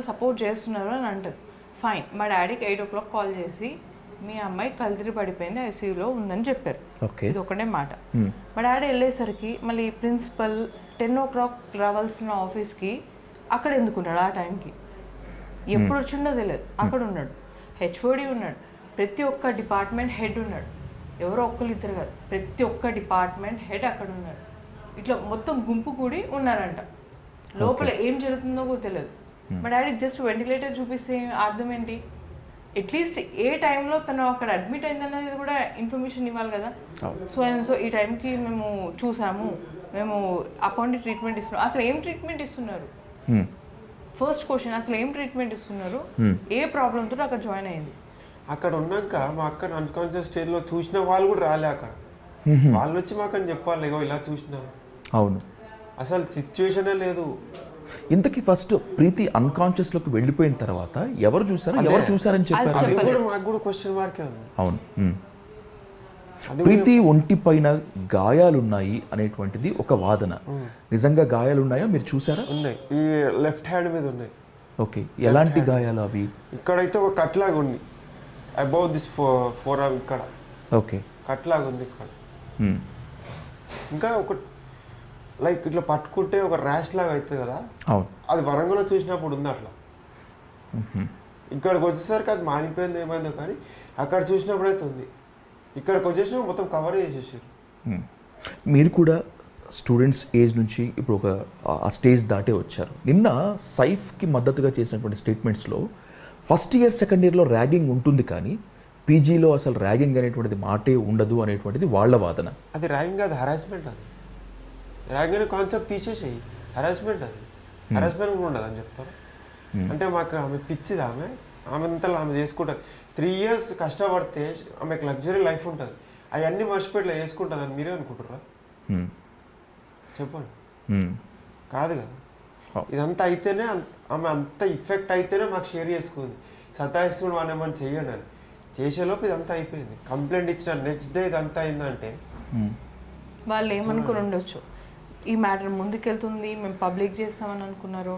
Principal support చేస్తున్నారు అని అంటారు. ఫైన్. మా డాడీకి 8 o'clock కాల్ చేసి మీ అమ్మాయి కల్తీరి పడిపోయింది, ఐసీయూలో ఉందని చెప్పారు. ఇది ఒకటే మాట. మా డాడీ వెళ్ళేసరికి మళ్ళీ ప్రిన్సిపల్ 10 o'clock రావాల్సిన ఆఫీస్కి అక్కడ ఎందుకున్నాడు? ఆ టైంకి ఎప్పుడు వచ్చిండో తెలియదు. అక్కడ ఉన్నాడు. హెచ్ఓడి ఉన్నాడు. ప్రతి ఒక్క డిపార్ట్మెంట్ హెడ్ ఉన్నాడు. ఎవరో ఒక్కరు ఇద్దరు కాదు, ప్రతి ఒక్క డిపార్ట్మెంట్ హెడ్ అక్కడ ఉన్నాడు. ఇట్లా మొత్తం గుంపు కూడి ఉన్నారంట. లోపల ఏం జరుగుతుందో కూడా తెలియదు. మా డాడీకి జస్ట్ వెంటిలేటర్ చూపిస్తే అర్థం ఏంటి? అట్లీస్ట్ ఏ టైంలో తను అక్కడ అడ్మిట్ అయిందన్నది కూడా ఇన్ఫర్మేషన్ ఇవ్వాలి కదా. సో ఈ టైంకి మేము చూసాము, మేము అపాయింటెడ్ ట్రీట్మెంట్ ఇస్తున్నాం. అసలు ఏం ట్రీట్మెంట్ ఇస్తున్నారు? ఫస్ట్ క్వశ్చన్, అసలు ఏం ట్రీట్మెంట్ ఇస్తున్నారు? ఏ ప్రాబ్లంతో అక్కడ జాయిన్ అయింది? అక్కడ ఉన్నాక మా అక్కడ అన్కాన్షియస్ స్టేజ్లో చూసిన వాళ్ళు కూడా రాలే. అక్కడ వాళ్ళు వచ్చి మాకు అని చెప్పాలి, ఇగో ఇలా చూసినాం. అవును, అసలు సిచ్యువేషనే లేదు. ఇంతకీ ఫస్ట్ ప్రీతి అన్కాన్షియస్ లోకి వెళ్ళిపోయిన తర్వాత ఎవరు చూసారని చెప్పారు? మాకు కూడా క్వశ్చన్ మార్కే ఉంది. అవును, ప్రీతి ఒంటి పైన గాయాలున్నాయి అనేటువంటిది ఒక వాదన. నిజంగా గాయాలున్నాయా? మీరు చూసారా? ఉన్నాయి. ఈ లెఫ్ట్ హ్యాండ్ మీద ఉన్నాయి. ఓకే, ఎలాంటి గాయాలు అవి? ఇక్కడైతే ఒక కట్ లాగా ఉంది, అబౌవ్ దిస్ ఫోర్ ఆర్మ్ ఇక్కడ. ఓకే, కట్ లాగా ఉంది ఇక్కడ. ఇంకా ఒక లైక్ ఇట్లా పట్టుకుంటే ఒక ర్యాష్ లాగా అవుతుంది కదా, అది వరంగల్లో చూసినప్పుడు ఉంది అట్లా. ఇక్కడికి వచ్చేసరికి అది మానిపోయింది ఏమైందో, కానీ అక్కడ చూసినప్పుడు అయితే ఉంది. ఇక్కడికి వచ్చేసిన మొత్తం కవర్ చేసేసారు. మీరు కూడా స్టూడెంట్స్ ఏజ్ నుంచి ఇప్పుడు ఆ స్టేజ్ దాటే వచ్చారు. నిన్న సైఫ్కి మద్దతుగా చేసినటువంటి స్టేట్మెంట్స్లో ఫస్ట్ ఇయర్ సెకండ్ ఇయర్లో ర్యాగింగ్ ఉంటుంది, కానీ పీజీలో అసలు ర్యాగింగ్ అనేటువంటిది మాటే ఉండదు అనేటువంటిది వాళ్ళ వాదన. అది ర్యాగింగ్ కాదు, హరాస్మెంట్. అది ర్యాగింగ్ అనే కాన్సెప్ట్ తీసేసి హరాస్మెంట్, అది హరాస్మెంట్ కూడా ఉండదు అని చెప్తారు. అంటే మాకు ఆమె పిచ్చిది, ఆమె అంతా ఆమె చేసుకుంటుంది. 3 years కష్టపడితే ఆమెకు లగ్జరీ లైఫ్ ఉంటుంది. అవన్నీ మర్చిపోయి చేసుకుంటుంది అని మీరే అనుకుంటారా? చెప్పండి. కాదు కదా. ఇదంతా అయితేనే ఆమె అంత ఇఫెక్ట్ అయితేనే మాకు షేర్ చేసుకుంది. సతాయిస్తున్న వాళ్ళు ఏమని చెయ్యండి అని చేసేలోపు ఇదంతా అయిపోయింది. కంప్లైంట్ ఇచ్చిన నెక్స్ట్ డే ఇదంతా అయిందంటే వాళ్ళు ఏమనుకుని ఉండొచ్చు, ఈ మ్యాటర్ ముందుకెళ్తుంది, మేము పబ్లిక్ చేస్తామని అనుకున్నారు,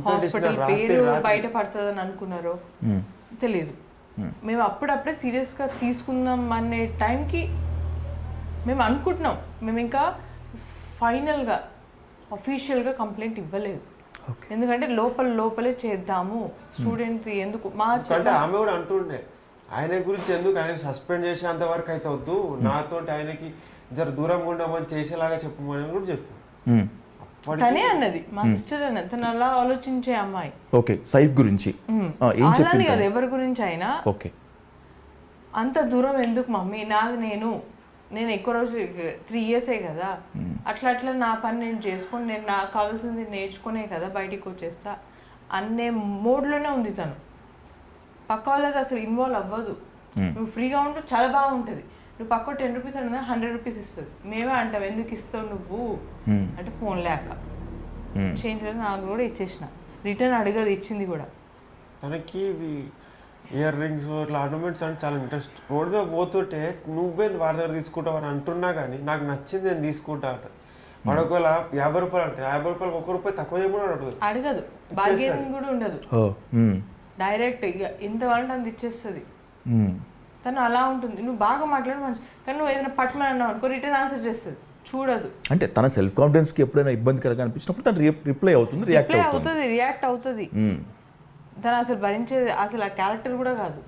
హాస్పిటల్ పేరు బయట పడుతుందని అనుకున్నారు, తెలీదు. మేము అప్పుడప్పుడే సీరియస్గా తీసుకుందాం అనే టైంకి మేము అనుకుంటున్నాం. మేము ఇంకా ఫైనల్గా అఫీషియల్గా కంప్లైంట్ ఇవ్వలేదు. ఎందుకంటే లోపలే చేద్దాము, స్టూడెంట్ ఎందుకు అంటే ఆమె కూడా అంటుండే ఆయన గురించి ఎందుకు, ఆయనకి సస్పెండ్ చేసేంత వరకు అయితే వద్దు, నాతో ఆయనకి జర దూరంగా ఉండమని చేసేలాగా చెప్పమని కూడా చెప్పు. తనే అన్నది, మా సిస్టర్ అన్నది, తను అలా ఆలోచించే అమ్మాయి. ఓకే, సైఫ్ గురించి అలానే కదా, ఎవరి గురించి అయినా అంత దూరం ఎందుకు మమ్మీ, నాది నేను ఎక్కువ రోజు 3 years కదా, అట్లా నా పని నేను చేసుకొని నేను నాకు కావాల్సింది నేర్చుకునే కదా బయటికి వచ్చేస్తా అనే మోడ్లోనే ఉంది తను. పక్క వాళ్ళది అసలు ఇన్వాల్వ్ అవ్వదు. నువ్వు ఫ్రీగా ఉంటూ చాలా బాగుంటుంది. నువ్వు పక్క 10 rupees అన్నా 100 rupees ఇస్తుంది. మేమే అంటావు ఎందుకు ఇస్తావు నువ్వు అంటే ఫోన్ లేక చేంజ్ లేదు. నాకు కూడా ఇచ్చేసిన, రిటర్న్ అడగదు, ఇచ్చింది కూడా. తనకి ఇయర్ రింగ్స్ ఇట్లా ఆర్నమెంట్స్ అంటే చాలా ఇంట్రెస్ట్. రోడ్ మీద పోతుంటే నువ్వేంది వాడి దగ్గర తీసుకుంటావు అని అంటున్నా, కానీ నాకు నచ్చింది నేను తీసుకుంటా అంట. వాడు ఒకవేళ 50 రూపాయలు అంటే 50 రూపాయలకు 1 రూపాయి తక్కువ చేయమని అడగదు, బార్గెనింగ్ కూడా ఉండదు. డైరెక్ట్ ఇక ఎంత వాళ్ళంటే అంత ఇచ్చేస్తుంది. తను అలా ఉంటుంది. నువ్వు బాగా మాట్లాడు మంచి, కానీ నువ్వు ఏదైనా పట్టమని అన్నావు అనుకో రిటర్న్ ఆన్సర్ చేస్తుంది. చూడదు. అంటే తన సెల్ఫ్ కాన్ఫిడెన్స్కి ఎప్పుడైనా ఇబ్బందికరంగా అనిపించినప్పుడు తను రిప్లై అవుతుంది, రియాక్ట్ అవుతుంది. తను అసలు భరించేది అసలు ఆ క్యారెక్టర్ కూడా కాదు.